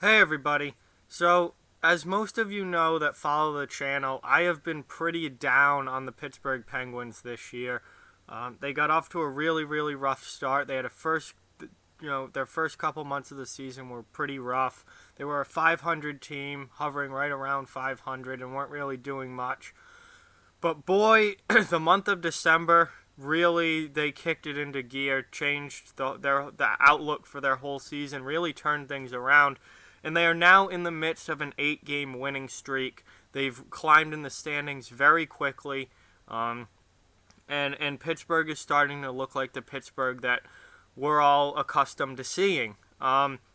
Hey everybody. So, as most of you know that follow the channel, I have been pretty down on the Pittsburgh Penguins this year. They got off to a really rough start. They had their first couple months of the season were pretty rough. They were a 500 team, hovering right around 500 and weren't really doing much. But boy, the month of December, really they kicked it into gear, changed the outlook for their whole season, really turned things around. And they are now in the midst of an 8-game winning streak. They've climbed in the standings very quickly, and Pittsburgh is starting to look like the Pittsburgh that we're all accustomed to seeing.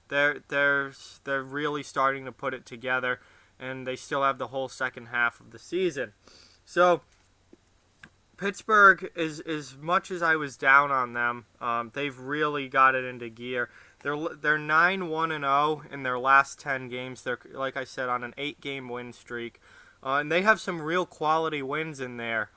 They're really starting to put it together, and they still have the whole second half of the season. So Pittsburgh, as much as I was down on them, they've really got it into gear. They're 9-1-0 in their last 10 games. They're, like I said, on an 8-game win streak. And they have some real quality wins in there.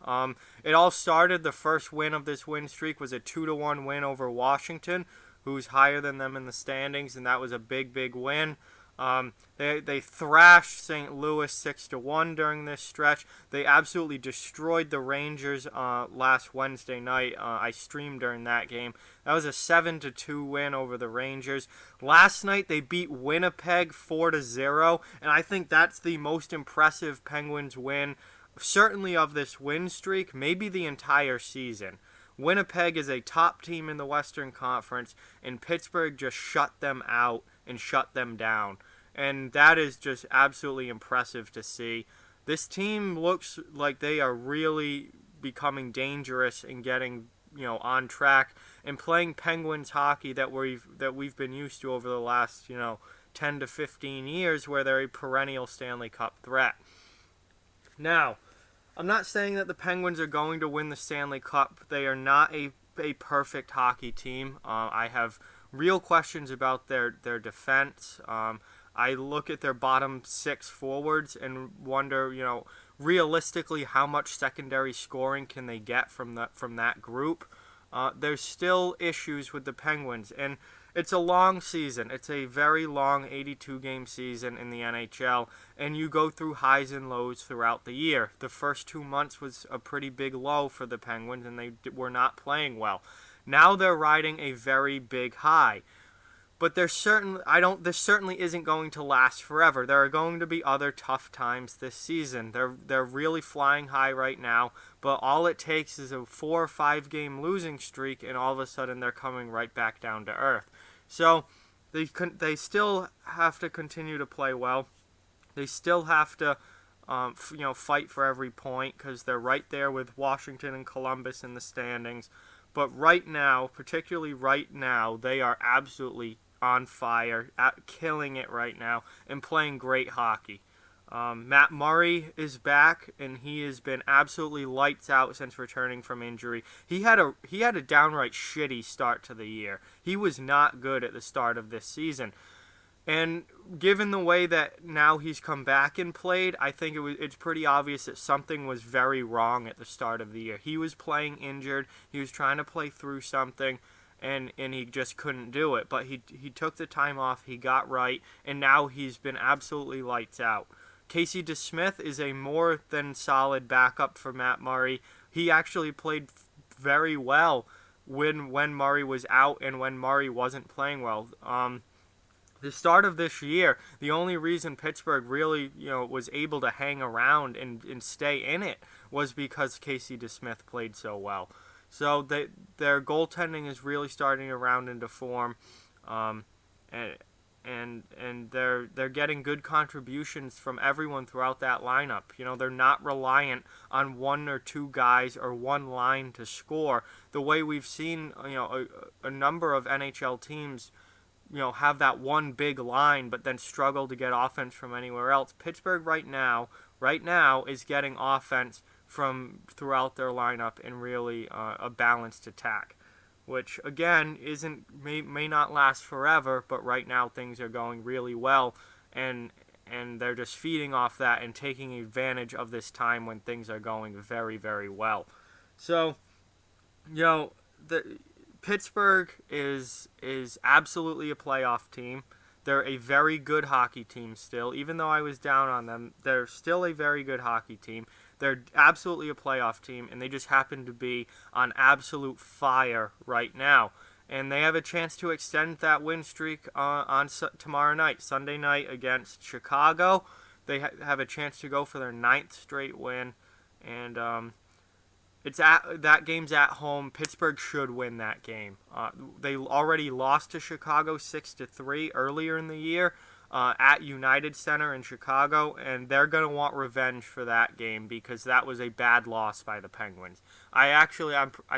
It all started, the first win of this win streak was a 2-1 win over Washington, who's higher than them in the standings, and that was a big win. They thrashed St. Louis 6-1 during this stretch. They absolutely destroyed the Rangers last Wednesday night. I streamed during that game. That was a 7-2 win over the Rangers. Last night they beat Winnipeg 4-0, and I think that's the most impressive Penguins win, certainly of this win streak, maybe the entire season. Winnipeg is a top team in the Western Conference, and Pittsburgh just shut them out and shut them down. And that is just absolutely impressive to see. This team looks like they are really becoming dangerous and getting, on track and playing Penguins hockey that we've been used to over the last, 10 to 15 years, where they're a perennial Stanley Cup threat. Now, I'm not saying that the Penguins are going to win the Stanley Cup. They are not a perfect hockey team. I have real questions about their defense. I look at their bottom 6 forwards and wonder, realistically, how much secondary scoring can they get from that group? There's still issues with the Penguins, and it's a long season. It's a very long 82-game season in the NHL, and you go through highs and lows throughout the year. The first 2 months was a pretty big low for the Penguins, and they were not playing well. Now they're riding a very big high. But this certainly isn't going to last forever. There are going to be other tough times this season. They're really flying high right now, but all it takes is a 4 or 5 game losing streak, and all of a sudden they're coming right back down to earth. So they still have to continue to play well. They still have to fight for every point, because they're right there with Washington and Columbus in the standings. But right now, particularly right now, they are absolutely on fire, killing it right now, and playing great hockey. Matt Murray is back, and he has been absolutely lights out since returning from injury. He had a downright shitty start to the year. He was not good at the start of this season. And given the way that now he's come back and played, I think it's pretty obvious that something was very wrong at the start of the year. He was playing injured. He was trying to play through something, and he just couldn't do it. But he took the time off. He got right, and now he's been absolutely lights out. Casey DeSmith is a more than solid backup for Matt Murray. He actually played very well when Murray was out and when Murray wasn't playing well. The start of this year, the only reason Pittsburgh really, was able to hang around and stay in it was because Casey DeSmith played so well. So their goaltending is really starting to round into form, and they're getting good contributions from everyone throughout that lineup. They're not reliant on 1 or 2 guys or one line to score the way we've seen, a number of NHL teams have that one big line but then struggle to get offense from anywhere else. Pittsburgh right now is getting offense from throughout their lineup and really a balanced attack, which again may not last forever, but right now things are going really well, and they're just feeding off that and taking advantage of this time when things are going very well. So, Pittsburgh is absolutely a playoff team. They're a very good hockey team still. Even though I was down on them, they're still a very good hockey team. They're absolutely a playoff team, and they just happen to be on absolute fire right now. And they have a chance to extend that win streak tomorrow night, Sunday night against Chicago. They have a chance to go for their 9th straight win, and that game's at home. Pittsburgh should win that game. They already lost to Chicago 6-3 earlier in the year at United Center in Chicago, and they're going to want revenge for that game because that was a bad loss by the Penguins. I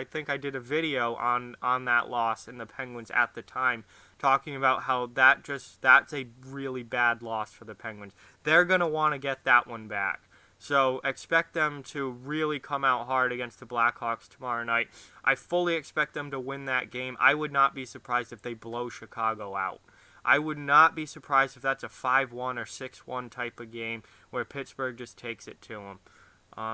think I did a video on that loss and the Penguins at the time, talking about how that's a really bad loss for the Penguins. They're going to want to get that one back. So expect them to really come out hard against the Blackhawks tomorrow night. I fully expect them to win that game. I would not be surprised if they blow Chicago out. I would not be surprised if that's a 5-1 or 6-1 type of game where Pittsburgh just takes it to them.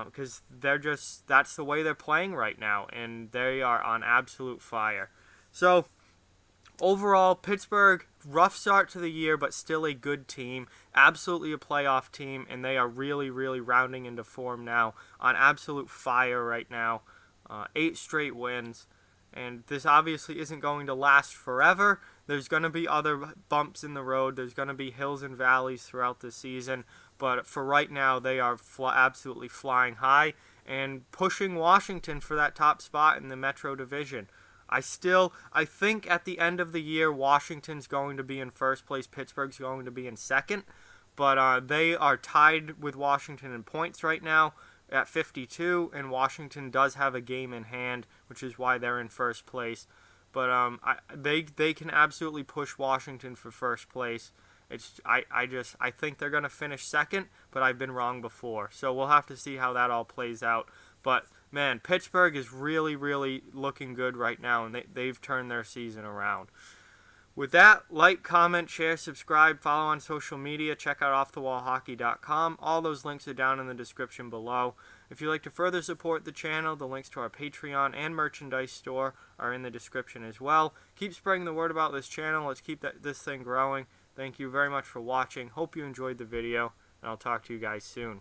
Because that's the way they're playing right now, and they are on absolute fire. So overall, Pittsburgh, rough start to the year, but still a good team. Absolutely a playoff team, and they are really, really rounding into form now. On absolute fire right now. 8 straight wins. And this obviously isn't going to last forever. There's going to be other bumps in the road. There's going to be hills and valleys throughout the season. But for right now, they are absolutely flying high and pushing Washington for that top spot in the Metro Division. I think at the end of the year, Washington's going to be in first place. Pittsburgh's going to be in second. But they are tied with Washington in points right now at 52, and Washington does have a game in hand, which is why they're in first place. But they can absolutely push Washington for first place. I think they're going to finish second, but I've been wrong before. So we'll have to see how that all plays out. But man, Pittsburgh is really, really looking good right now, and they've turned their season around. With that, like, comment, share, subscribe, follow on social media, check out offthewallhockey.com. All those links are down in the description below. If you'd like to further support the channel, the links to our Patreon and merchandise store are in the description as well. Keep spreading the word about this channel. Let's keep this thing growing. Thank you very much for watching. Hope you enjoyed the video, and I'll talk to you guys soon.